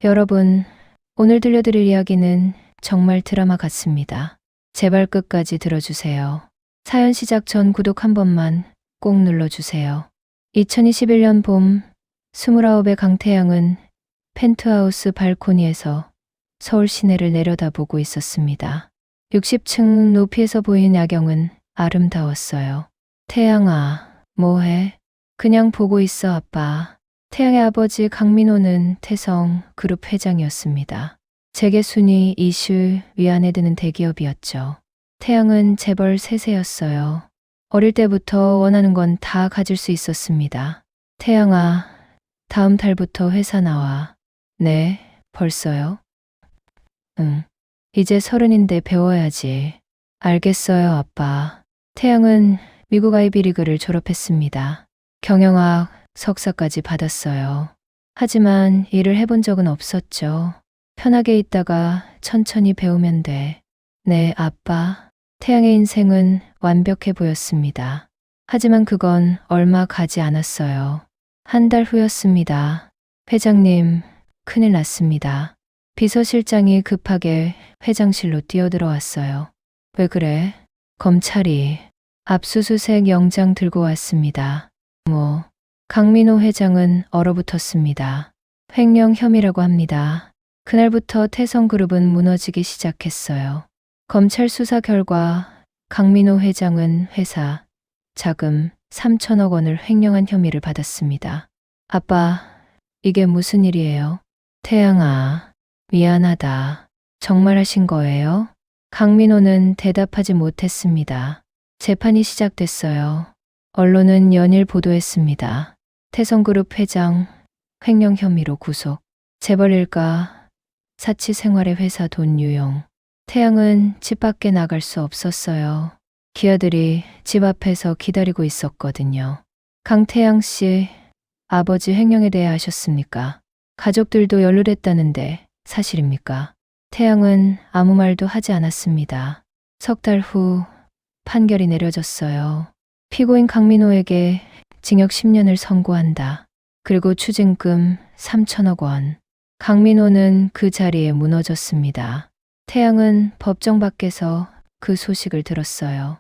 여러분, 오늘 들려드릴 이야기는 정말 드라마 같습니다. 제발 끝까지 들어주세요. 사연 시작 전 구독 한 번만 꼭 눌러주세요. 2021년 봄, 29의 강태양은 펜트하우스 발코니에서 서울 시내를 내려다보고 있었습니다. 60층 높이에서 보이는 야경은 아름다웠어요. 태양아, 뭐해? 그냥 보고 있어, 아빠. 태양의 아버지 강민호는 태성 그룹 회장이었습니다. 재계 순위 이슈 위안에 드는 대기업이었죠. 태양은 재벌 세세였어요. 어릴 때부터 원하는 건 다 가질 수 있었습니다. 태양아, 다음 달부터 회사 나와. 네, 벌써요? 응, 이제 30인데 배워야지. 알겠어요, 아빠. 태양은 미국 아이비리그를 졸업했습니다. 경영학 석사까지 받았어요. 하지만 일을 해본 적은 없었죠. 편하게 있다가 천천히 배우면 돼. 네, 아빠. 태양의 인생은 완벽해 보였습니다. 하지만 그건 얼마 가지 않았어요. 한 달 후였습니다. 회장님, 큰일 났습니다. 비서실장이 급하게 회장실로 뛰어들어왔어요. 왜 그래? 검찰이 압수수색 영장 들고 왔습니다. 강민호 회장은 얼어붙었습니다. 횡령 혐의라고 합니다. 그날부터 태성그룹은 무너지기 시작했어요. 검찰 수사 결과 강민호 회장은 회사 자금 3천억 원을 횡령한 혐의를 받았습니다. 아빠, 이게 무슨 일이에요? 태양아, 미안하다. 정말 하신 거예요? 강민호는 대답하지 못했습니다. 재판이 시작됐어요. 언론은 연일 보도했습니다. 태성그룹 회장 횡령 혐의로 구속, 재벌 일가 사치 생활의 회사 돈 유용. 태양은 집 밖에 나갈 수 없었어요. 기아들이 집 앞에서 기다리고 있었거든요. 강태양 씨, 아버지 횡령에 대해 아셨습니까? 가족들도 연루됐다는데 사실입니까? 태양은 아무 말도 하지 않았습니다. 석 달 후 판결이 내려졌어요. 피고인 강민호에게 징역 10년을 선고한다. 그리고 추징금 3천억 원. 강민호는 그 자리에 무너졌습니다. 태양은 법정 밖에서 그 소식을 들었어요.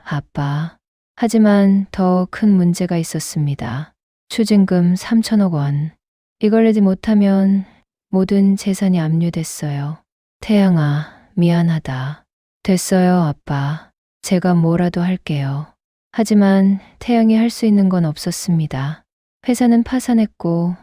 아빠. 하지만 더 큰 문제가 있었습니다. 추징금 3천억 원. 이걸 내지 못하면 모든 재산이 압류됐어요. 태양아, 미안하다. 됐어요, 아빠. 제가 뭐라도 할게요. 하지만 태양이 할 수 있는 건 없었습니다. 회사는 파산했고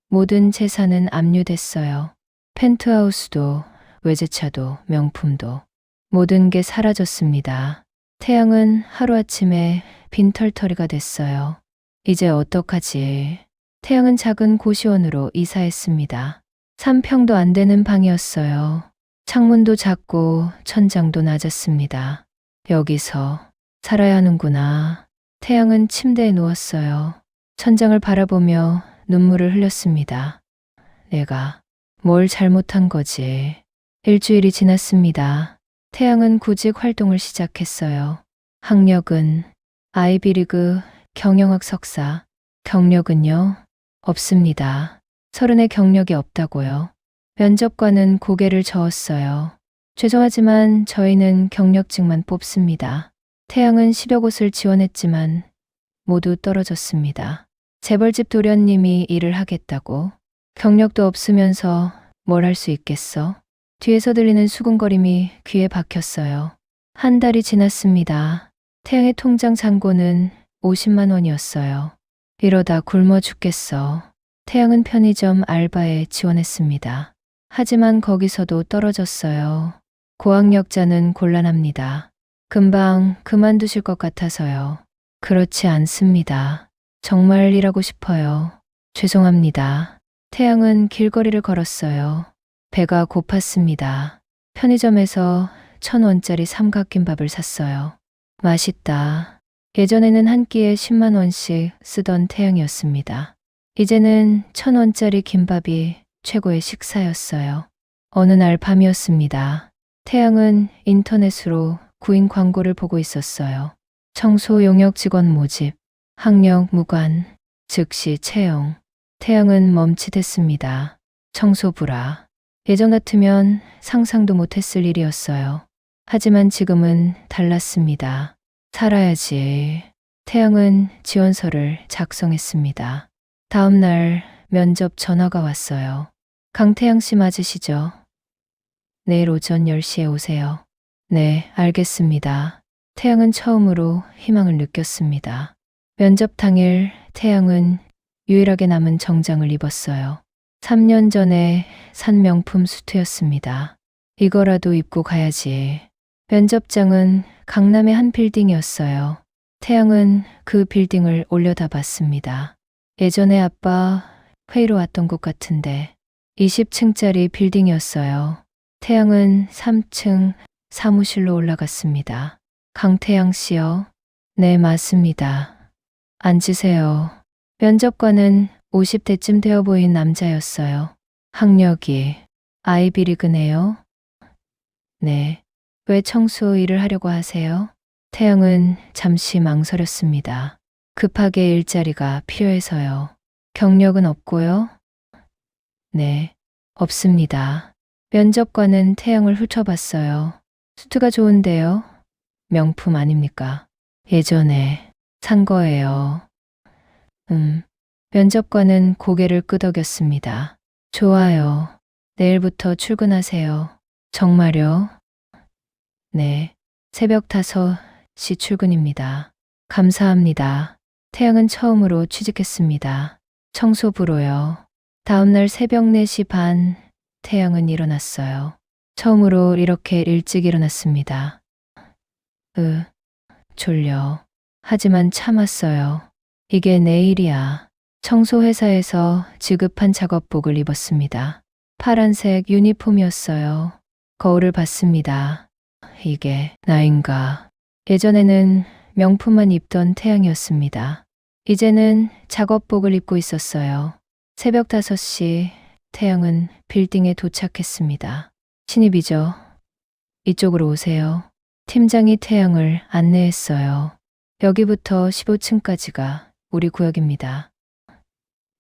모든 재산은 압류됐어요. 펜트하우스도 외제차도 명품도 모든 게 사라졌습니다. 태양은 하루아침에 빈털터리가 됐어요. 이제 어떡하지? 태양은 작은 고시원으로 이사했습니다. 3평도 안 되는 방이었어요. 창문도 작고 천장도 낮았습니다. 여기서 살아야 하는구나. 태양은 침대에 누웠어요. 천장을 바라보며 눈물을 흘렸습니다. 내가 뭘 잘못한 거지? 일주일이 지났습니다. 태양은 구직 활동을 시작했어요. 학력은 아이비리그 경영학 석사. 경력은요? 없습니다. 30의 경력이 없다고요. 면접관은 고개를 저었어요. 죄송하지만 저희는 경력직만 뽑습니다. 태양은 10여 곳을 지원했지만 모두 떨어졌습니다. 재벌집 도련님이 일을 하겠다고. 경력도 없으면서 뭘 할 수 있겠어? 뒤에서 들리는 수군거림이 귀에 박혔어요. 한 달이 지났습니다. 태양의 통장 잔고는 50만 원이었어요. 이러다 굶어 죽겠어. 태양은 편의점 알바에 지원했습니다. 하지만 거기서도 떨어졌어요. 고학력자는 곤란합니다. 금방 그만두실 것 같아서요. 그렇지 않습니다. 정말 일하고 싶어요. 죄송합니다. 태양은 길거리를 걸었어요. 배가 고팠습니다. 편의점에서 1,000원짜리 삼각김밥을 샀어요. 맛있다. 예전에는 한 끼에 10만 원씩 쓰던 태양이었습니다. 이제는 1,000원짜리 김밥이 최고의 식사였어요. 어느 날 밤이었습니다. 태양은 인터넷으로 구인 광고를 보고 있었어요. 청소 용역 직원 모집, 학력 무관, 즉시 채용. 태양은 멈칫했습니다. 청소부라. 예전 같으면 상상도 못했을 일이었어요. 하지만 지금은 달랐습니다. 살아야지. 태양은 지원서를 작성했습니다. 다음 날 면접 전화가 왔어요. 강태양 씨 맞으시죠? 내일 오전 10시에 오세요. 네, 알겠습니다. 태양은 처음으로 희망을 느꼈습니다. 면접 당일 태양은 유일하게 남은 정장을 입었어요. 3년 전에 산 명품 수트였습니다. 이거라도 입고 가야지. 면접장은 강남의 한 빌딩이었어요. 태양은 그 빌딩을 올려다봤습니다. 예전에 아빠 회의로 왔던 곳 같은데 20층짜리 빌딩이었어요. 태양은 3층 사무실로 올라갔습니다. 강태양 씨요? 네, 맞습니다. 앉으세요. 면접관은 50대쯤 되어 보인 남자였어요. 학력이 아이비리그네요. 네. 왜 청소 일을 하려고 하세요? 태양은 잠시 망설였습니다. 급하게 일자리가 필요해서요. 경력은 없고요? 네, 없습니다. 면접관은 태양을 훑어봤어요. 수트가 좋은데요? 명품 아닙니까? 예전에 산 거예요. 면접관은 고개를 끄덕였습니다. 좋아요. 내일부터 출근하세요. 정말요? 네. 새벽 5시 출근입니다. 감사합니다. 태양은 처음으로 취직했습니다. 청소부로요. 다음날 새벽 4시 반, 태양은 일어났어요. 처음으로 이렇게 일찍 일어났습니다. 졸려. 하지만 참았어요. 이게 내일이야. 청소회사에서 지급한 작업복을 입었습니다. 파란색 유니폼이었어요. 거울을 봤습니다. 이게 나인가. 예전에는 명품만 입던 태양이었습니다. 이제는 작업복을 입고 있었어요. 새벽 5시 태양은 빌딩에 도착했습니다. 신입이죠. 이쪽으로 오세요. 팀장이 태양을 안내했어요. 여기부터 15층까지가 우리 구역입니다.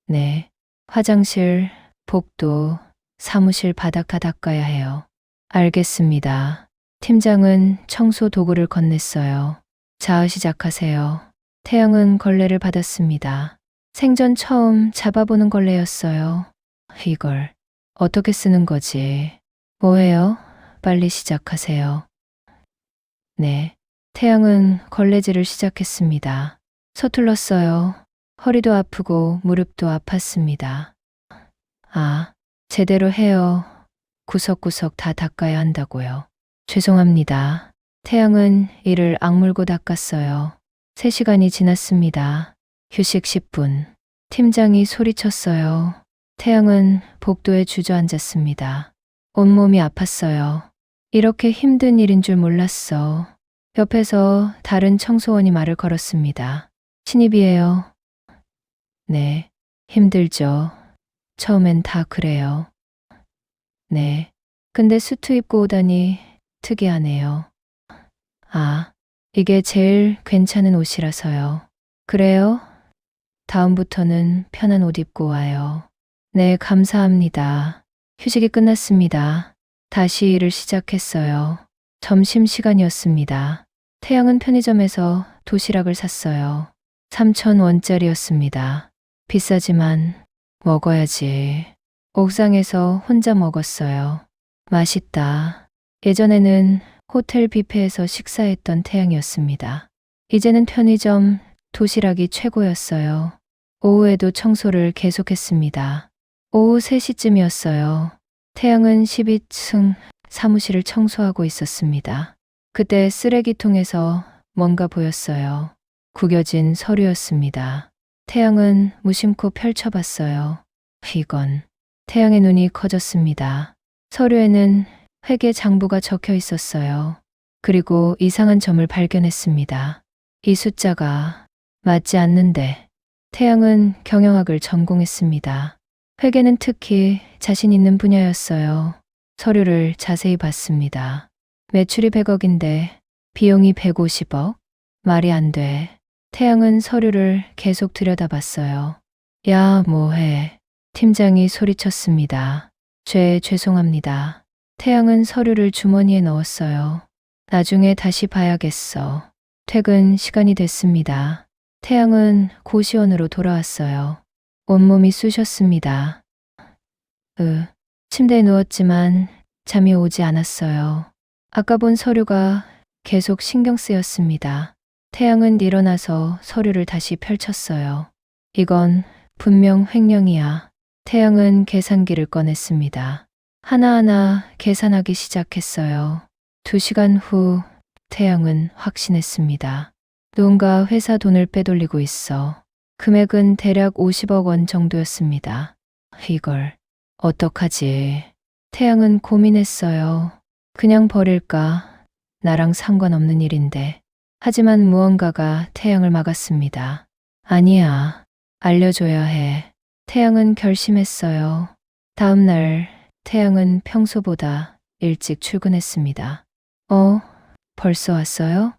네. 화장실, 복도, 사무실 바닥 다 닦아야 해요. 알겠습니다. 팀장은 청소 도구를 건넸어요. 자, 시작하세요. 태양은 걸레를 받았습니다. 생전 처음 잡아보는 걸레였어요. 이걸 어떻게 쓰는 거지? 뭐예요? 빨리 시작하세요. 네. 태양은 걸레질을 시작했습니다. 서툴렀어요. 허리도 아프고 무릎도 아팠습니다. 아, 제대로 해요. 구석구석 다 닦아야 한다고요. 죄송합니다. 태양은 이를 악물고 닦았어요. 3시간이 지났습니다. 휴식 10분. 팀장이 소리쳤어요. 태양은 복도에 주저앉았습니다. 온몸이 아팠어요. 이렇게 힘든 일인 줄 몰랐어. 옆에서 다른 청소원이 말을 걸었습니다. 신입이에요. 네, 힘들죠. 처음엔 다 그래요. 네, 근데 수트 입고 오다니 특이하네요. 아, 이게 제일 괜찮은 옷이라서요. 그래요? 다음부터는 편한 옷 입고 와요. 네, 감사합니다. 휴식이 끝났습니다. 다시 일을 시작했어요. 점심시간이었습니다. 태양은 편의점에서 도시락을 샀어요. 3,000원짜리였습니다. 비싸지만 먹어야지. 옥상에서 혼자 먹었어요. 맛있다. 예전에는 호텔 뷔페에서 식사했던 태양이었습니다. 이제는 편의점 도시락이 최고였어요. 오후에도 청소를 계속했습니다. 오후 3시쯤이었어요. 태양은 12층 사무실을 청소하고 있었습니다. 그때 쓰레기통에서 뭔가 보였어요. 구겨진 서류였습니다. 태양은 무심코 펼쳐봤어요. 이건. 태양의 눈이 커졌습니다. 서류에는 회계 장부가 적혀 있었어요. 그리고 이상한 점을 발견했습니다. 이 숫자가 맞지 않는데. 태양은 경영학을 전공했습니다. 회계는 특히 자신 있는 분야였어요. 서류를 자세히 봤습니다. 매출이 100억인데 비용이 150억? 말이 안 돼. 태양은 서류를 계속 들여다봤어요. 야, 뭐해. 팀장이 소리쳤습니다. 죄송합니다. 태양은 서류를 주머니에 넣었어요. 나중에 다시 봐야겠어. 퇴근 시간이 됐습니다. 태양은 고시원으로 돌아왔어요. 온몸이 쑤셨습니다. 침대에 누웠지만 잠이 오지 않았어요. 아까 본 서류가 계속 신경 쓰였습니다. 태양은 일어나서 서류를 다시 펼쳤어요. 이건 분명 횡령이야. 태양은 계산기를 꺼냈습니다. 하나하나 계산하기 시작했어요. 2시간 후 태양은 확신했습니다. 누군가 회사 돈을 빼돌리고 있어. 금액은 대략 50억 원 정도였습니다. 이걸 어떡하지? 태양은 고민했어요. 그냥 버릴까? 나랑 상관없는 일인데. 하지만 무언가가 태양을 막았습니다. 아니야. 알려줘야 해. 태양은 결심했어요. 다음 날 태양은 평소보다 일찍 출근했습니다. 벌써 왔어요?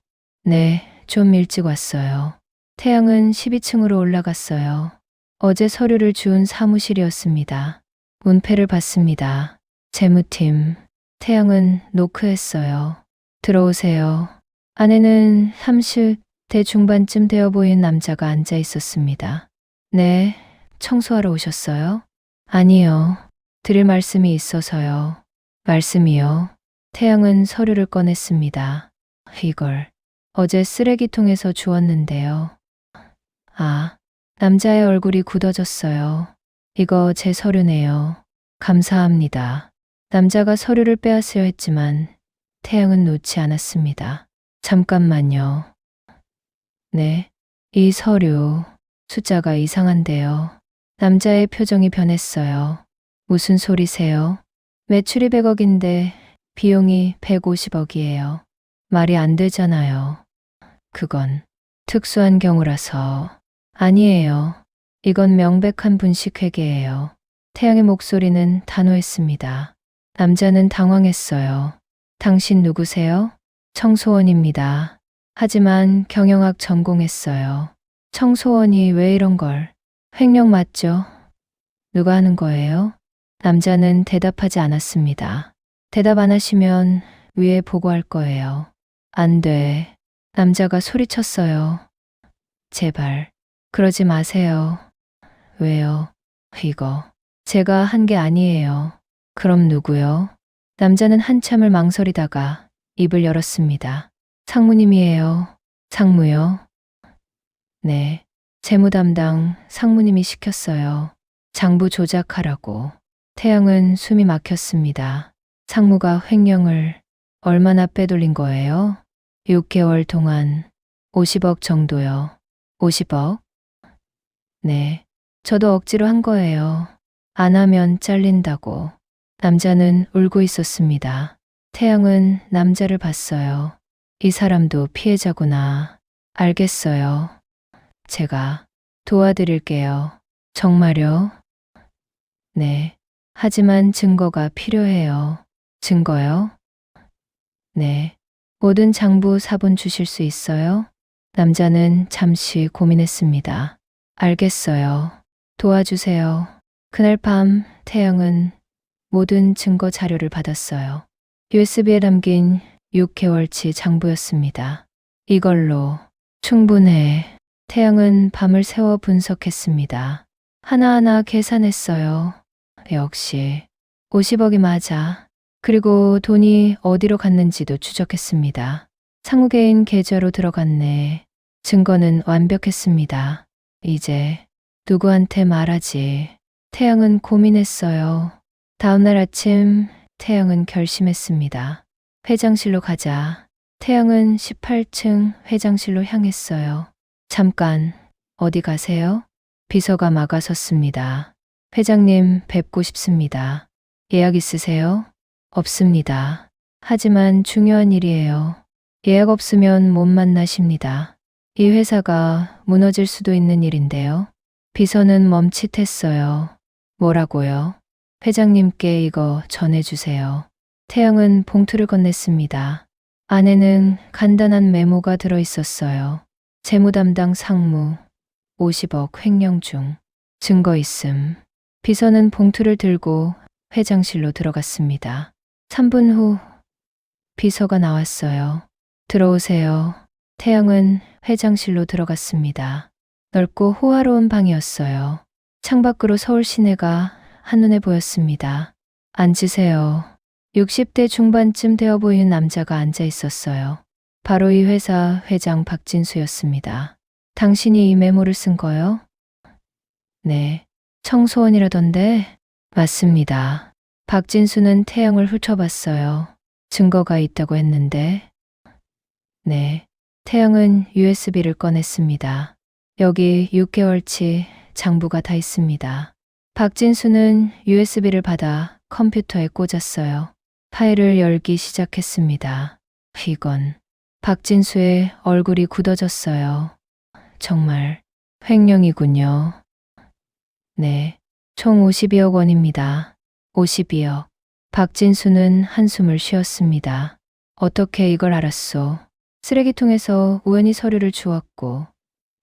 네, 좀 일찍 왔어요. 태양은 12층으로 올라갔어요. 어제 서류를 준 사무실이었습니다. 문패를 받습니다. 재무팀. 태양은 노크했어요. 들어오세요. 안에는 30대 중반쯤 되어 보이는 남자가 앉아 있었습니다. 네, 청소하러 오셨어요? 아니요. 드릴 말씀이 있어서요. 말씀이요? 태양은 서류를 꺼냈습니다. 이걸 어제 쓰레기통에서 주웠는데요. 남자의 얼굴이 굳어졌어요. 이거 제 서류네요. 감사합니다. 남자가 서류를 빼앗으려 했지만 태양은 놓지 않았습니다. 잠깐만요. 네, 이 서류 숫자가 이상한데요. 남자의 표정이 변했어요. 무슨 소리세요? 매출이 100억인데 비용이 150억이에요. 말이 안 되잖아요. 그건 특수한 경우라서. 아니에요. 이건 명백한 분식회계예요. 태양의 목소리는 단호했습니다. 남자는 당황했어요. 당신 누구세요? 청소원입니다. 하지만 경영학 전공했어요. 청소원이 왜 이런 걸? 횡령 맞죠? 누가 하는 거예요? 남자는 대답하지 않았습니다. 대답 안 하시면 위에 보고할 거예요. 안 돼. 남자가 소리쳤어요. 제발, 그러지 마세요. 왜요? 이거, 제가 한 게 아니에요. 그럼 누구요? 남자는 한참을 망설이다가 입을 열었습니다. 상무님이에요. 상무요? 네, 재무 담당 상무님이 시켰어요. 장부 조작하라고. 태양은 숨이 막혔습니다. 상무가 횡령을 얼마나 빼돌린 거예요? 6개월 동안 50억 정도요. 50억? 네, 저도 억지로 한 거예요. 안 하면 잘린다고. 남자는 울고 있었습니다. 태양은 남자를 봤어요. 이 사람도 피해자구나. 알겠어요. 제가 도와드릴게요. 정말요? 네. 하지만 증거가 필요해요. 증거요? 네. 모든 장부 사본 주실 수 있어요? 남자는 잠시 고민했습니다. 알겠어요. 도와주세요. 그날 밤 태양은 모든 증거 자료를 받았어요. USB에 담긴 6개월치 장부였습니다. 이걸로 충분해. 태양은 밤을 새워 분석했습니다. 하나하나 계산했어요. 역시 50억이 맞아. 그리고 돈이 어디로 갔는지도 추적했습니다. 상호개인 계좌로 들어갔네. 증거는 완벽했습니다. 이제 누구한테 말하지? 태양은 고민했어요. 다음날 아침 태양은 결심했습니다. 회장실로 가자. 태양은 18층 회장실로 향했어요. 잠깐, 어디 가세요? 비서가 막아섰습니다. 회장님 뵙고 싶습니다. 예약 있으세요? 없습니다. 하지만 중요한 일이에요. 예약 없으면 못 만나십니다. 이 회사가 무너질 수도 있는 일인데요. 비서는 멈칫했어요. 뭐라고요? 회장님께 이거 전해주세요. 태양은 봉투를 건넸습니다. 안에는 간단한 메모가 들어있었어요. 재무 담당 상무, 50억 횡령 중, 증거 있음. 비서는 봉투를 들고 회장실로 들어갔습니다. 3분 후 비서가 나왔어요. 들어오세요. 태양은 회장실로 들어갔습니다. 넓고 호화로운 방이었어요. 창밖으로 서울 시내가 한눈에 보였습니다. 앉으세요. 60대 중반쯤 되어 보이는 남자가 앉아 있었어요. 바로 이 회사 회장 박진수였습니다. 당신이 이 메모를 쓴 거요? 네. 청소원이라던데? 맞습니다. 박진수는 태양을 훑어봤어요. 증거가 있다고 했는데? 네. 태양은 USB를 꺼냈습니다. 여기 6개월치 장부가 다 있습니다. 박진수는 USB를 받아 컴퓨터에 꽂았어요. 파일을 열기 시작했습니다. 이건 박진수의 얼굴이 굳어졌어요. 정말 횡령이군요. 네, 총 52억 원입니다. 52억. 박진수는 한숨을 쉬었습니다. 어떻게 이걸 알았소? 쓰레기통에서 우연히 서류를 주웠고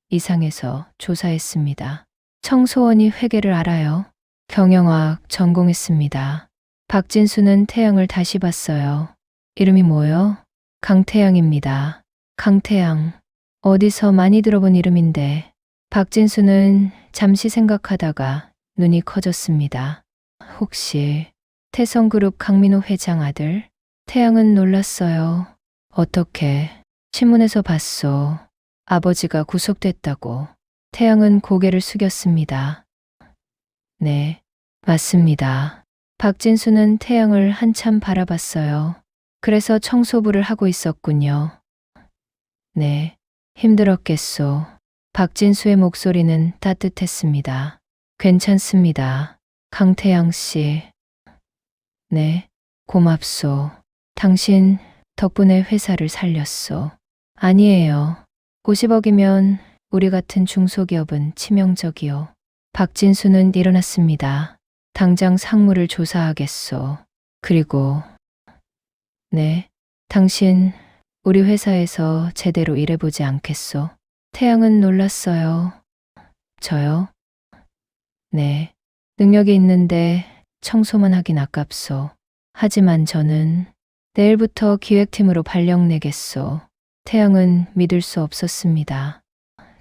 이상해서 조사했습니다. 청소원이 회계를 알아요. 경영학 전공했습니다. 박진수는 태양을 다시 봤어요. 이름이 뭐요? 강태양입니다. 강태양. 어디서 많이 들어본 이름인데. 박진수는 잠시 생각하다가 눈이 커졌습니다. 혹시 태성그룹 강민호 회장 아들? 태양은 놀랐어요. 어떻게? 신문에서 봤소. 아버지가 구속됐다고. 태양은 고개를 숙였습니다. 네, 맞습니다. 박진수는 태양을 한참 바라봤어요. 그래서 청소부를 하고 있었군요. 네, 힘들었겠소. 박진수의 목소리는 따뜻했습니다. 괜찮습니다. 강태양 씨. 네, 고맙소. 당신 덕분에 회사를 살렸소. 아니에요. 50억이면 우리 같은 중소기업은 치명적이요. 박진수는 일어났습니다. 당장 상무를 조사하겠소. 그리고 네, 당신 우리 회사에서 제대로 일해보지 않겠소? 태양은 놀랐어요. 저요? 네, 능력이 있는데 청소만 하긴 아깝소. 하지만 저는 내일부터 기획팀으로 발령 내겠소. 태양은 믿을 수 없었습니다.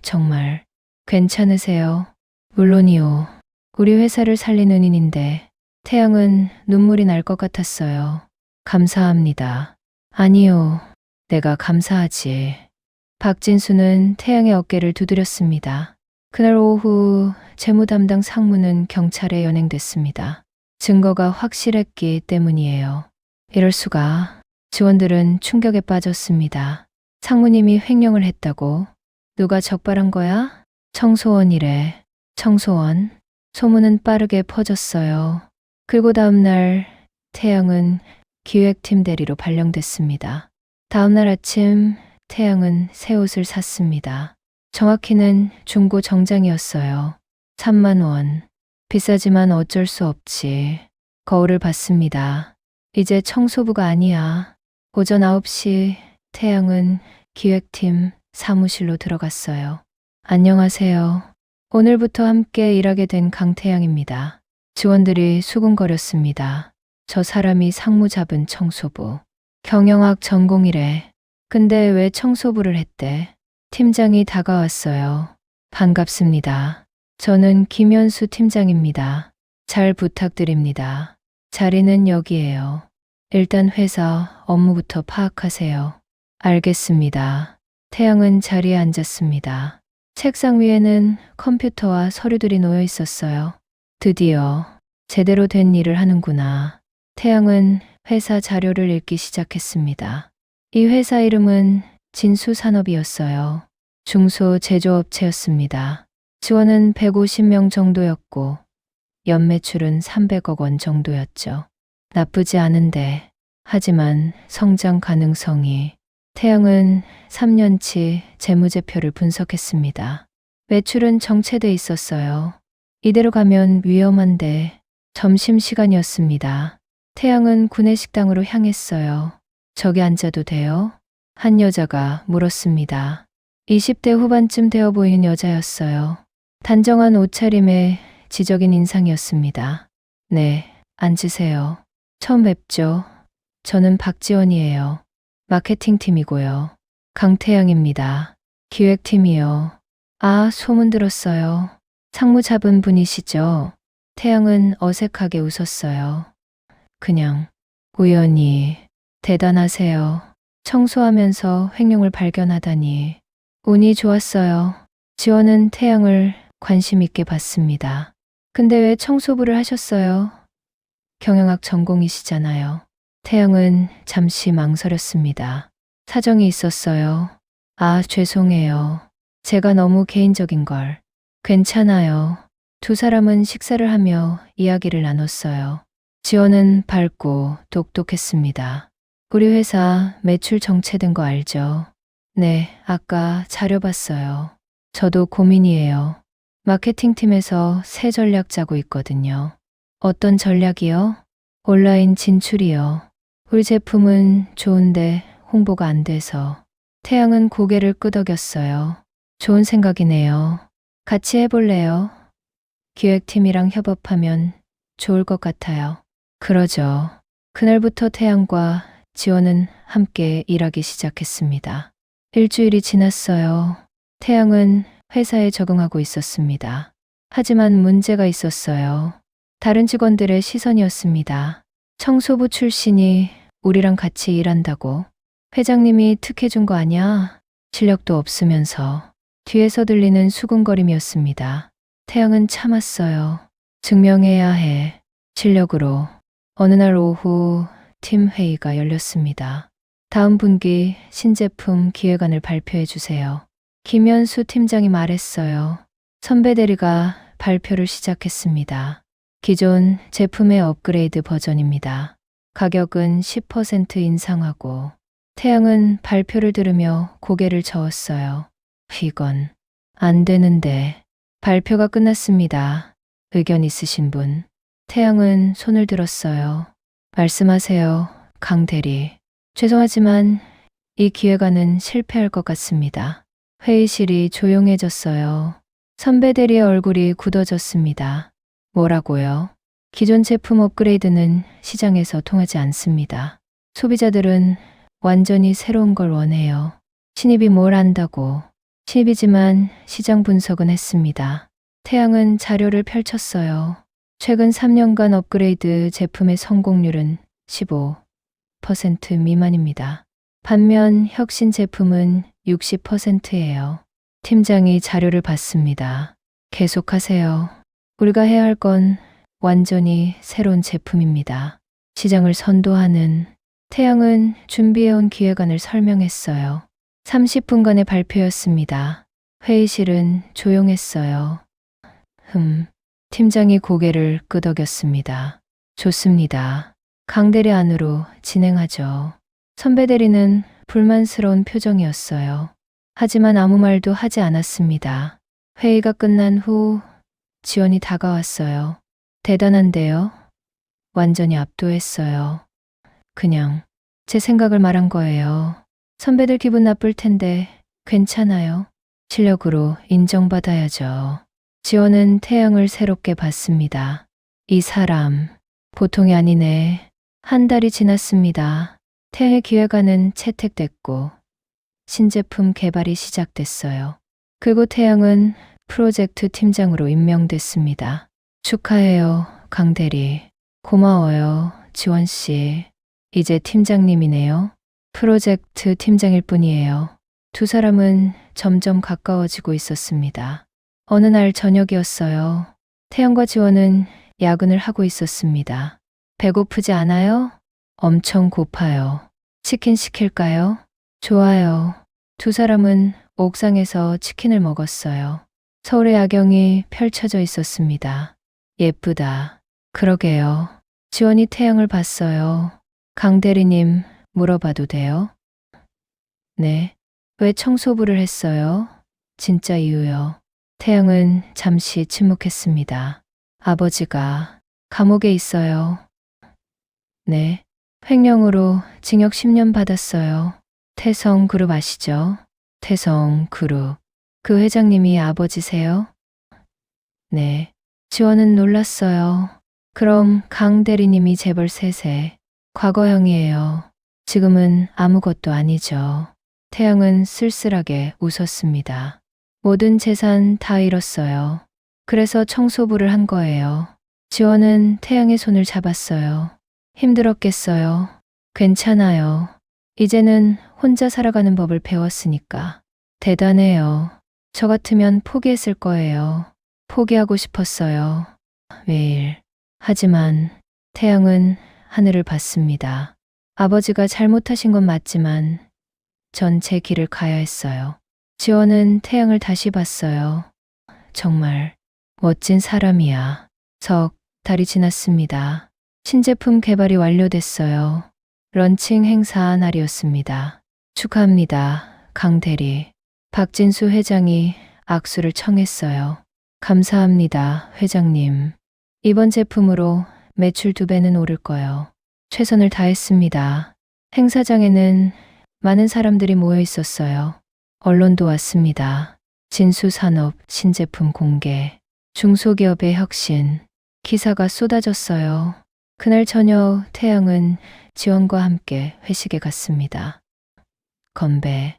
정말 괜찮으세요? 물론이요. 우리 회사를 살린 은인인데 태양은 눈물이 날 것 같았어요. 감사합니다. 아니요. 내가 감사하지. 박진수는 태양의 어깨를 두드렸습니다. 그날 오후 재무 담당 상무는 경찰에 연행됐습니다. 증거가 확실했기 때문이에요. 이럴 수가. 직원들은 충격에 빠졌습니다. 상무님이 횡령을 했다고? 누가 적발한 거야? 청소원이래. 청소원? 소문은 빠르게 퍼졌어요. 그리고 다음 날 태양은 기획팀 대리로 발령됐습니다. 다음 날 아침 태양은 새 옷을 샀습니다. 정확히는 중고 정장이었어요. 3만 원. 비싸지만 어쩔 수 없지. 거울을 봤습니다. 이제 청소부가 아니야. 오전 9시 태양은 기획팀 사무실로 들어갔어요. 안녕하세요. 오늘부터 함께 일하게 된 강태양입니다. 직원들이 수군거렸습니다. 저 사람이 상무 잡은 청소부. 경영학 전공이래. 근데 왜 청소부를 했대? 팀장이 다가왔어요. 반갑습니다. 저는 김현수 팀장입니다. 잘 부탁드립니다. 자리는 여기예요. 일단 회사 업무부터 파악하세요. 알겠습니다. 태양은 자리에 앉았습니다. 책상 위에는 컴퓨터와 서류들이 놓여 있었어요. 드디어 제대로 된 일을 하는구나. 태양은 회사 자료를 읽기 시작했습니다. 이 회사 이름은 진수산업이었어요. 중소제조업체였습니다. 직원은 150명 정도였고 연매출은 300억 원 정도였죠. 나쁘지 않은데, 하지만 성장 가능성이. 태양은 3년치 재무제표를 분석했습니다. 매출은 정체돼 있었어요. 이대로 가면 위험한데. 점심시간이었습니다. 태양은 구내식당으로 향했어요. 저기 앉아도 돼요? 한 여자가 물었습니다. 20대 후반쯤 되어 보이는 여자였어요. 단정한 옷차림에 지적인 인상이었습니다. 네, 앉으세요. 처음 뵙죠. 저는 박지원이에요. 마케팅팀이고요. 강태양입니다. 기획팀이요. 아, 소문 들었어요. 상무 잡은 분이시죠? 태양은 어색하게 웃었어요. 그냥 우연히. 대단하세요. 청소하면서 횡령을 발견하다니. 운이 좋았어요. 지원은 태양을 관심 있게 봤습니다. 근데 왜 청소부를 하셨어요? 경영학 전공이시잖아요. 태양은 잠시 망설였습니다. 사정이 있었어요. 아, 죄송해요. 제가 너무 개인적인 걸. 괜찮아요. 두 사람은 식사를 하며 이야기를 나눴어요. 지원은 밝고 똑똑했습니다. 우리 회사 매출 정체된 거 알죠? 네, 아까 자료 봤어요. 저도 고민이에요. 마케팅팀에서 새 전략 짜고 있거든요. 어떤 전략이요? 온라인 진출이요. 우리 제품은 좋은데 홍보가 안 돼서. 태양은 고개를 끄덕였어요. 좋은 생각이네요. 같이 해볼래요? 기획팀이랑 협업하면 좋을 것 같아요. 그러죠. 그날부터 태양과 지원은 함께 일하기 시작했습니다. 일주일이 지났어요. 태양은 회사에 적응하고 있었습니다. 하지만 문제가 있었어요. 다른 직원들의 시선이었습니다. 청소부 출신이 우리랑 같이 일한다고. 회장님이 특혜준 거 아냐? 실력도 없으면서. 뒤에서 들리는 수군거림이었습니다. 태양은 참았어요. 증명해야 해. 실력으로. 어느 날 오후 팀 회의가 열렸습니다. 다음 분기 신제품 기획안을 발표해 주세요. 김현수 팀장이 말했어요. 선배 대리가 발표를 시작했습니다. 기존 제품의 업그레이드 버전입니다. 가격은 10% 인상하고. 태양은 발표를 들으며 고개를 저었어요. 이건 안 되는데. 발표가 끝났습니다. 의견 있으신 분? 태양은 손을 들었어요. 말씀하세요, 강 대리. 죄송하지만 이 기획안은 실패할 것 같습니다. 회의실이 조용해졌어요. 선배 대리의 얼굴이 굳어졌습니다. 뭐라고요? 기존 제품 업그레이드는 시장에서 통하지 않습니다. 소비자들은 완전히 새로운 걸 원해요. 신입이 뭘 안다고. 신입이지만 시장 분석은 했습니다. 태양은 자료를 펼쳤어요. 최근 3년간 업그레이드 제품의 성공률은 15% 미만입니다. 반면 혁신 제품은 60%예요. 팀장이 자료를 봤습니다. 계속하세요. 우리가 해야 할 건 완전히 새로운 제품입니다. 시장을 선도하는. 태양은 준비해온 기획안을 설명했어요. 30분간의 발표였습니다. 회의실은 조용했어요. 팀장이 고개를 끄덕였습니다. 좋습니다. 강 대리 안으로 진행하죠. 선배 대리는 불만스러운 표정이었어요. 하지만 아무 말도 하지 않았습니다. 회의가 끝난 후 지원이 다가왔어요. 대단한데요? 완전히 압도했어요. 그냥 제 생각을 말한 거예요. 선배들 기분 나쁠 텐데 괜찮아요. 실력으로 인정받아야죠. 지원은 태양을 새롭게 봤습니다. 이 사람 보통이 아니네. 한 달이 지났습니다. 태양의 기획안은 채택됐고 신제품 개발이 시작됐어요. 그리고 태양은 프로젝트 팀장으로 임명됐습니다. 축하해요, 강 대리. 고마워요, 지원 씨. 이제 팀장님이네요. 프로젝트 팀장일 뿐이에요. 두 사람은 점점 가까워지고 있었습니다. 어느 날 저녁이었어요. 태양과 지원은 야근을 하고 있었습니다. 배고프지 않아요? 엄청 고파요. 치킨 시킬까요? 좋아요. 두 사람은 옥상에서 치킨을 먹었어요. 서울의 야경이 펼쳐져 있었습니다. 예쁘다. 그러게요. 지원이 태양을 봤어요. 강 대리님, 물어봐도 돼요? 네. 왜 청소부를 했어요? 진짜 이유요. 태양은 잠시 침묵했습니다. 아버지가 감옥에 있어요. 네. 횡령으로 징역 10년 받았어요. 태성그룹 아시죠? 태성그룹. 그 회장님이 아버지세요? 네. 지원은 놀랐어요. 그럼 강 대리님이 재벌 셋의 과거형이에요. 지금은 아무것도 아니죠. 태양은 쓸쓸하게 웃었습니다. 모든 재산 다 잃었어요. 그래서 청소부를 한 거예요. 지원은 태양의 손을 잡았어요. 힘들었겠어요. 괜찮아요. 이제는 혼자 살아가는 법을 배웠으니까. 대단해요. 저 같으면 포기했을 거예요. 포기하고 싶었어요. 매일. 하지만 태양은 하늘을 봤습니다. 아버지가 잘못하신 건 맞지만 전 제 길을 가야 했어요. 지원은 태양을 다시 봤어요. 정말 멋진 사람이야. 석 달이 지났습니다. 신제품 개발이 완료됐어요. 런칭 행사 날이었습니다. 축하합니다, 강 대리. 박진수 회장이 악수를 청했어요. 감사합니다, 회장님. 이번 제품으로 매출 2배는 오를 거요. 최선을 다했습니다. 행사장에는 많은 사람들이 모여 있었어요. 언론도 왔습니다. 진수산업 신제품 공개, 중소기업의 혁신, 기사가 쏟아졌어요. 그날 저녁 태양은 지원과 함께 회식에 갔습니다. 건배,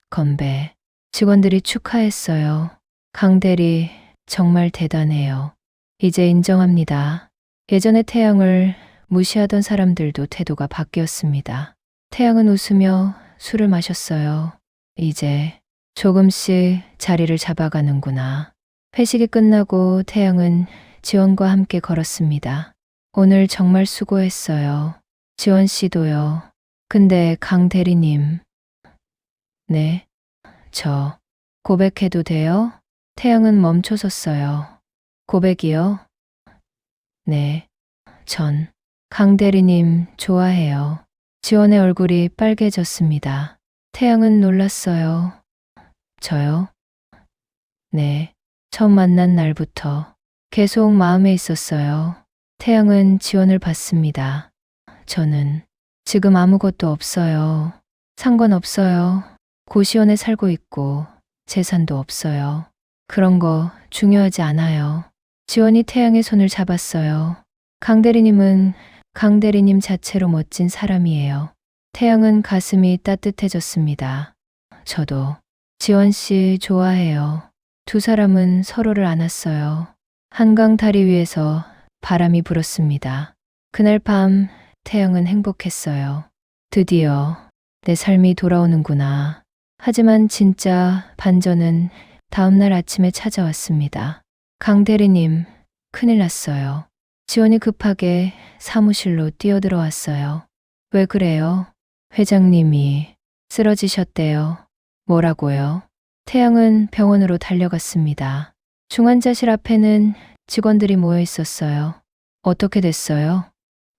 건배. 직원들이 축하했어요. 강 대리 정말 대단해요. 이제 인정합니다. 예전에 태양을 무시하던 사람들도 태도가 바뀌었습니다. 태양은 웃으며 술을 마셨어요. 이제 조금씩 자리를 잡아가는구나. 회식이 끝나고 태양은 지원과 함께 걸었습니다. 오늘 정말 수고했어요. 지원 씨도요. 근데 강 대리님. 네, 저 고백해도 돼요? 태양은 멈춰섰어요. 고백이요? 네, 전 강 대리님 좋아해요. 지원의 얼굴이 빨개졌습니다. 태양은 놀랐어요. 저요? 네, 처음 만난 날부터 계속 마음에 있었어요. 태양은 지원을 봤습니다. 저는 지금 아무것도 없어요. 상관없어요. 고시원에 살고 있고 재산도 없어요. 그런 거 중요하지 않아요. 지원이 태양의 손을 잡았어요. 강 대리님은 강 대리님 자체로 멋진 사람이에요. 태양은 가슴이 따뜻해졌습니다. 저도 지원 씨 좋아해요. 두 사람은 서로를 안았어요. 한강 다리 위에서 바람이 불었습니다. 그날 밤 태양은 행복했어요. 드디어 내 삶이 돌아오는구나. 하지만 진짜 반전은 다음날 아침에 찾아왔습니다. 강 대리님, 큰일 났어요. 지원이 급하게 사무실로 뛰어들어왔어요. 왜 그래요? 회장님이 쓰러지셨대요. 뭐라고요? 태양은 병원으로 달려갔습니다. 중환자실 앞에는 직원들이 모여 있었어요. 어떻게 됐어요?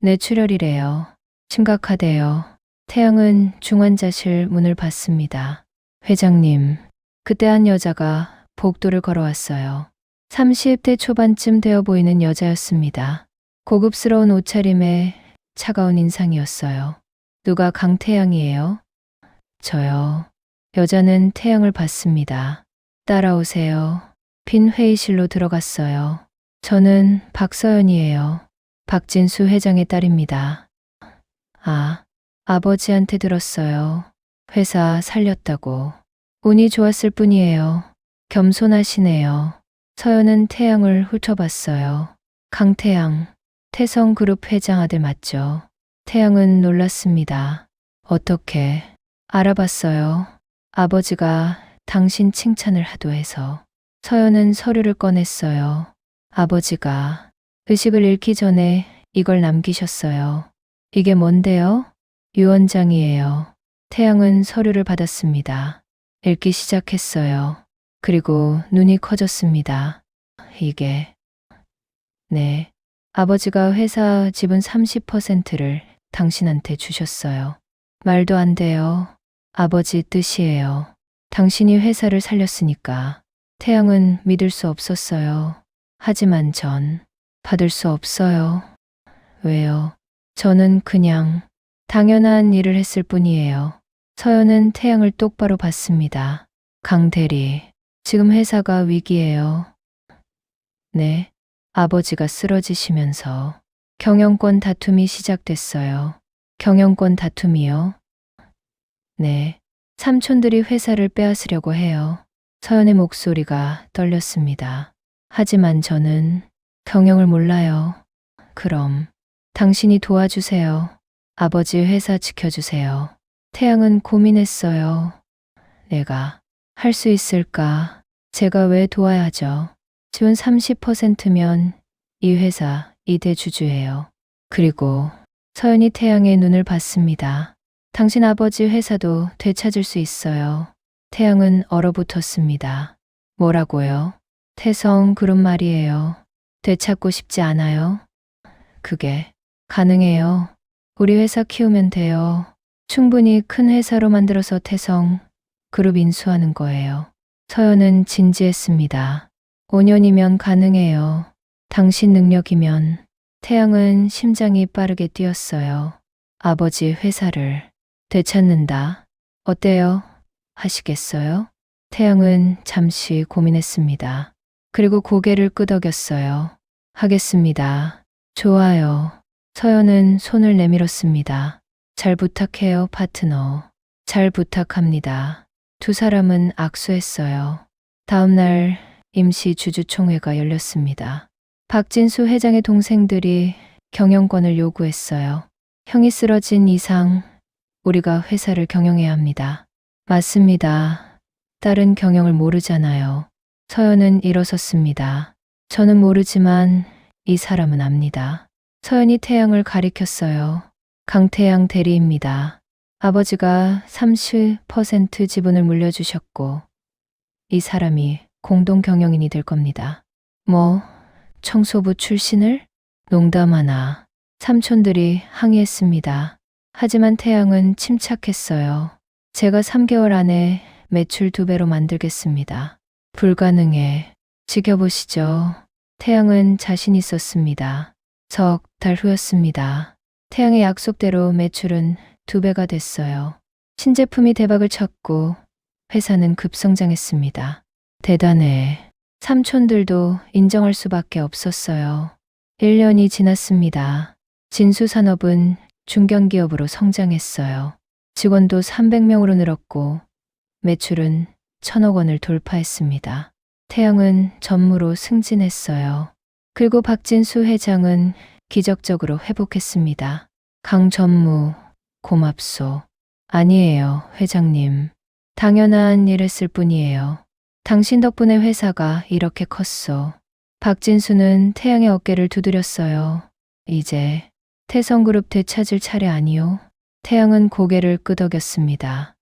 뇌출혈이래요. 심각하대요. 태양은 중환자실 문을 봤습니다. 회장님, 그때 한 여자가 복도를 걸어왔어요. 30대 초반쯤 되어 보이는 여자였습니다. 고급스러운 옷차림에 차가운 인상이었어요. 누가 강태양이에요? 저요. 여자는 태양을 봤습니다. 따라오세요. 빈 회의실로 들어갔어요. 저는 박서연이에요. 박진수 회장의 딸입니다. 아, 아버지한테 들었어요. 회사 살렸다고. 운이 좋았을 뿐이에요. 겸손하시네요. 서연은 태양을 훑어봤어요. 강태양, 태성그룹 회장 아들 맞죠? 태양은 놀랐습니다. 어떻게 알아봤어요? 아버지가 당신 칭찬을 하도 해서. 서연은 서류를 꺼냈어요. 아버지가 의식을 잃기 전에 이걸 남기셨어요. 이게 뭔데요? 유언장이에요. 태양은 서류를 받았습니다. 읽기 시작했어요. 그리고 눈이 커졌습니다. 이게... 네, 아버지가 회사 지분 30%를 당신한테 주셨어요. 말도 안 돼요. 아버지 뜻이에요. 당신이 회사를 살렸으니까. 태양은 믿을 수 없었어요. 하지만 전 받을 수 없어요. 왜요? 저는 그냥 당연한 일을 했을 뿐이에요. 서연은 태양을 똑바로 봤습니다. 강 대리, 지금 회사가 위기예요. 네, 아버지가 쓰러지시면서 경영권 다툼이 시작됐어요. 경영권 다툼이요? 네. 삼촌들이 회사를 빼앗으려고 해요. 서연의 목소리가 떨렸습니다. 하지만 저는 경영을 몰라요. 그럼 당신이 도와주세요. 아버지 회사 지켜주세요. 태양은 고민했어요. 내가 할 수 있을까? 제가 왜 도와야 하죠? 지원 30%면 이 회사 2대 주주예요. 그리고 서연이 태양의 눈을 봤습니다. 당신 아버지 회사도 되찾을 수 있어요. 태양은 얼어붙었습니다. 뭐라고요? 태성 그룹 말이에요. 되찾고 싶지 않아요? 그게 가능해요. 우리 회사 키우면 돼요. 충분히 큰 회사로 만들어서 태성 그룹 인수하는 거예요. 서연은 진지했습니다. 5년이면 가능해요. 당신 능력이면. 태양은 심장이 빠르게 뛰었어요. 아버지 회사를 되찾는다. 어때요? 하시겠어요? 태양은 잠시 고민했습니다. 그리고 고개를 끄덕였어요. 하겠습니다. 좋아요. 서연은 손을 내밀었습니다. 잘 부탁해요, 파트너. 잘 부탁합니다. 두 사람은 악수했어요. 다음 날 임시 주주총회가 열렸습니다. 박진수 회장의 동생들이 경영권을 요구했어요. 형이 쓰러진 이상 우리가 회사를 경영해야 합니다. 맞습니다. 딸은 경영을 모르잖아요. 서연은 일어섰습니다. 저는 모르지만 이 사람은 압니다. 서연이 태양을 가리켰어요. 강태양 대리입니다. 아버지가 30% 지분을 물려주셨고 이 사람이 공동 경영인이 될 겁니다. 뭐 청소부 출신을? 농담하나. 삼촌들이 항의했습니다. 하지만 태양은 침착했어요. 제가 3개월 안에 매출 2배로 만들겠습니다. 불가능해. 지켜보시죠. 태양은 자신 있었습니다. 석 달 후였습니다. 태양의 약속대로 매출은 2배가 됐어요. 신제품이 대박을 쳤고 회사는 급성장했습니다. 대단해. 삼촌들도 인정할 수밖에 없었어요. 1년이 지났습니다. 진수산업은 중견기업으로 성장했어요. 직원도 300명으로 늘었고 매출은 1,000억 원을 돌파했습니다. 태양은 전무로 승진했어요. 그리고 박진수 회장은 기적적으로 회복했습니다. 강전무, 고맙소. 아니에요, 회장님. 당연한 일 했을 뿐이에요. 당신 덕분에 회사가 이렇게 컸소. 박진수는 태양의 어깨를 두드렸어요. 이제 태성그룹 되찾을 차례 아니요? 태양은 고개를 끄덕였습니다.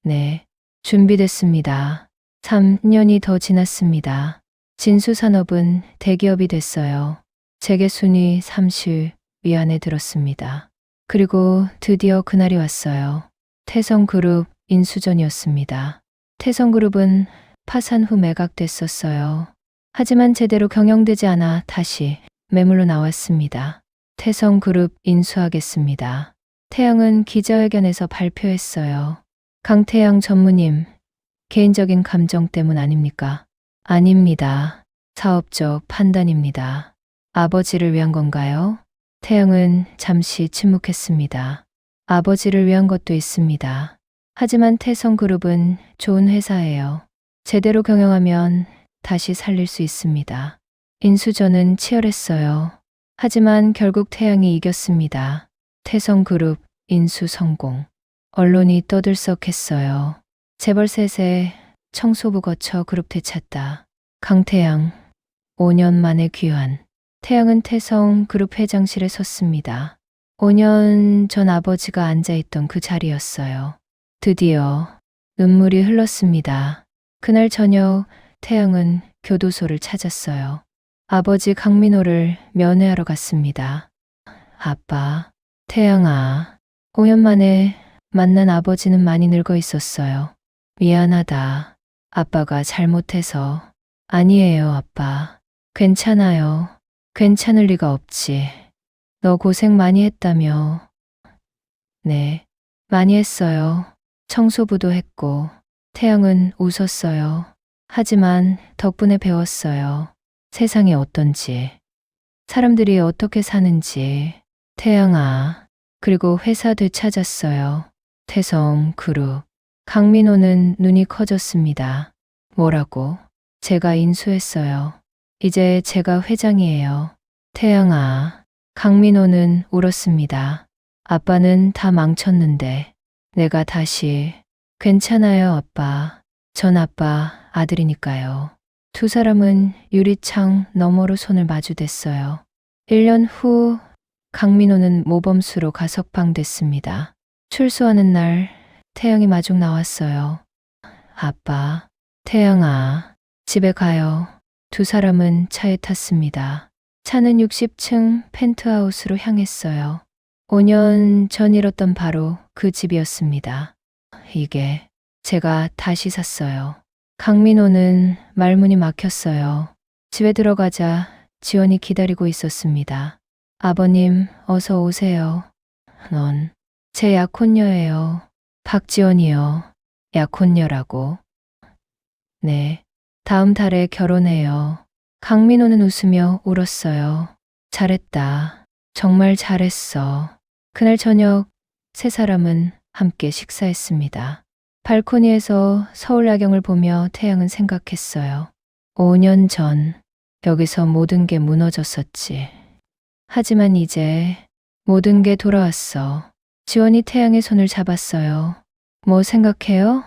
네, 준비됐습니다. 3년이 더 지났습니다. 진수산업은 대기업이 됐어요. 재계순위 30위 안에 들었습니다. 그리고 드디어 그날이 왔어요. 태성그룹 인수전이었습니다. 태성그룹은 파산 후 매각됐었어요. 하지만 제대로 경영되지 않아 다시 매물로 나왔습니다. 태성그룹 인수하겠습니다. 태양은 기자회견에서 발표했어요. 강태양 전무님, 개인적인 감정 때문 아닙니까? 아닙니다. 사업적 판단입니다. 아버지를 위한 건가요? 태양은 잠시 침묵했습니다. 아버지를 위한 것도 있습니다. 하지만 태성그룹은 좋은 회사예요. 제대로 경영하면 다시 살릴 수 있습니다. 인수전은 치열했어요. 하지만 결국 태양이 이겼습니다. 태성그룹 인수 성공. 언론이 떠들썩했어요. 재벌 셋에 청소부 거쳐 그룹 되찾다. 강태양, 5년 만에 귀환. 태양은 태성그룹 회장실에 섰습니다. 5년 전 아버지가 앉아있던 그 자리였어요. 드디어 눈물이 흘렀습니다. 그날 저녁 태양은 교도소를 찾았어요. 아버지 강민호를 면회하러 갔습니다. 아빠, 태양아, 5년 만에 만난 아버지는 많이 늙어 있었어요. 미안하다. 아빠가 잘못해서. 아니에요, 아빠. 괜찮아요. 괜찮을 리가 없지. 너 고생 많이 했다며. 네, 많이 했어요. 청소부도 했고. 태양은 웃었어요. 하지만 덕분에 배웠어요. 세상이 어떤지, 사람들이 어떻게 사는지. 태양아, 그리고 회사 되찾았어요. 태성 그룹. 강민호는 눈이 커졌습니다. 뭐라고? 제가 인수했어요. 이제 제가 회장이에요. 태양아, 강민호는 울었습니다. 아빠는 다 망쳤는데 내가 다시. 괜찮아요, 아빠. 전 아빠 아들이니까요. 두 사람은 유리창 너머로 손을 마주댔어요. 1년 후 강민호는 모범수로 가석방됐습니다. 출소하는 날 태양이 마중 나왔어요. 아빠, 태양아, 집에 가요. 두 사람은 차에 탔습니다. 차는 60층 펜트하우스로 향했어요. 5년 전 잃었던 바로 그 집이었습니다. 이게 제가 다시 샀어요. 강민호는 말문이 막혔어요. 집에 들어가자 지원이 기다리고 있었습니다. 아버님, 어서 오세요. 넌 제 약혼녀예요. 박지원이요. 약혼녀라고? 네, 다음 달에 결혼해요. 강민호는 웃으며 울었어요. 잘했다. 정말 잘했어. 그날 저녁 세 사람은 함께 식사했습니다. 발코니에서 서울 야경을 보며 태양은 생각했어요. 5년 전 여기서 모든 게 무너졌었지. 하지만 이제 모든 게 돌아왔어. 지원이 태양의 손을 잡았어요. 뭐 생각해요?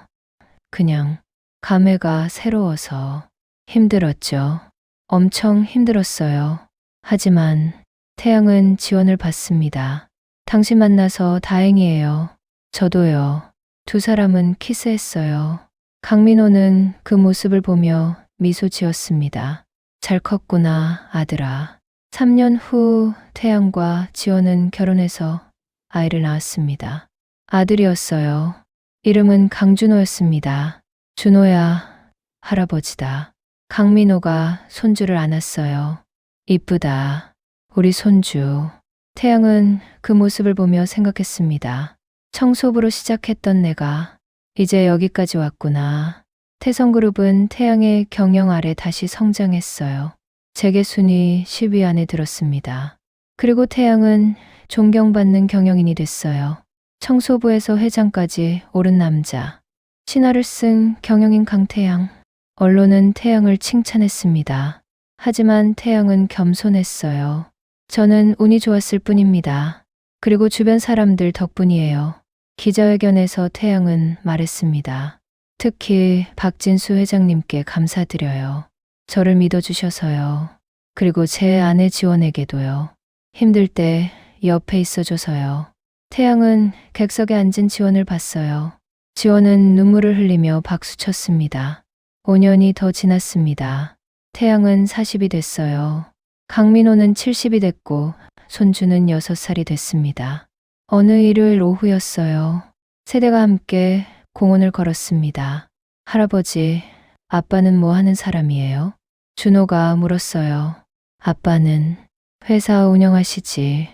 그냥 감회가 새로워서. 힘들었죠. 엄청 힘들었어요. 하지만 태양은 지원을 받습니다. 당신 만나서 다행이에요. 저도요. 두 사람은 키스했어요. 강민호는 그 모습을 보며 미소 지었습니다. 잘 컸구나, 아들아. 3년 후 태양과 지원은 결혼해서 아이를 낳았습니다. 아들이었어요. 이름은 강준호였습니다. 준호야, 할아버지다. 강민호가 손주를 안았어요. 이쁘다, 우리 손주. 태양은 그 모습을 보며 생각했습니다. 청소부로 시작했던 내가 이제 여기까지 왔구나. 태성그룹은 태양의 경영 아래 다시 성장했어요. 재계순위 10위 안에 들었습니다. 그리고 태양은 존경받는 경영인이 됐어요. 청소부에서 회장까지 오른 남자. 신화를 쓴 경영인 강태양. 언론은 태양을 칭찬했습니다. 하지만 태양은 겸손했어요. 저는 운이 좋았을 뿐입니다. 그리고 주변 사람들 덕분이에요. 기자회견에서 태양은 말했습니다. 특히 박진수 회장님께 감사드려요. 저를 믿어주셔서요. 그리고 제 아내 지원에게도요. 힘들 때 옆에 있어줘서요. 태양은 객석에 앉은 지원을 봤어요. 지원은 눈물을 흘리며 박수쳤습니다. 5년이 더 지났습니다. 태양은 40이 됐어요. 강민호는 70이 됐고 손주는 6살이 됐습니다. 어느 일요일 오후였어요. 세대가 함께 공원을 걸었습니다. 할아버지, 아빠는 뭐 하는 사람이에요? 준호가 물었어요. 아빠는 회사 운영하시지.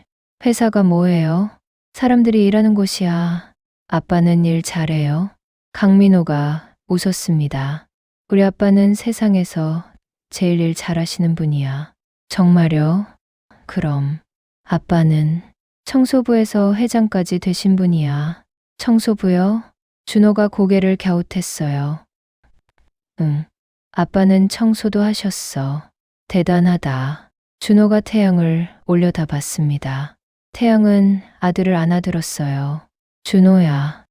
회사가 뭐예요? 사람들이 일하는 곳이야. 아빠는 일 잘해요. 강민호가 웃었습니다. 우리 아빠는 세상에서 제일 일 잘하시는 분이야. 정말요? 그럼 아빠는 청소부에서 회장까지 되신 분이야. 청소부요? 준호가 고개를 갸웃했어요. 응, 아빠는 청소도 하셨어. 대단하다. 준호가 태양을 올려다 봤습니다. 태양은 아들을 안아들었어요. 준호야.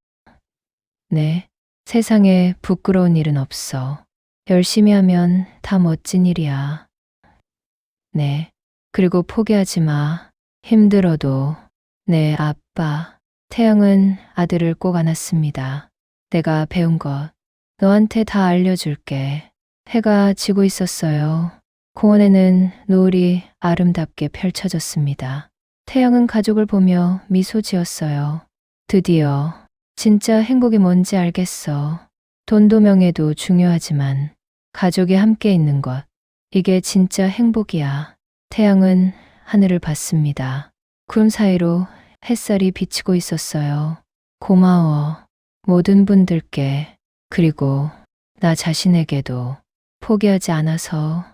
네, 세상에 부끄러운 일은 없어. 열심히 하면 다 멋진 일이야. 네, 그리고 포기하지 마. 힘들어도. 네, 아빠. 태양은 아들을 꼭 안았습니다. 내가 배운 것, 너한테 다 알려줄게. 해가 지고 있었어요. 공원에는 노을이 아름답게 펼쳐졌습니다. 태양은 가족을 보며 미소 지었어요. 드디어 진짜 행복이 뭔지 알겠어. 돈도 명예도 중요하지만 가족이 함께 있는 것, 이게 진짜 행복이야. 태양은 하늘을 봤습니다. 구름 사이로 햇살이 비치고 있었어요. 고마워. 모든 분들께, 그리고 나 자신에게도 포기하지 않아서.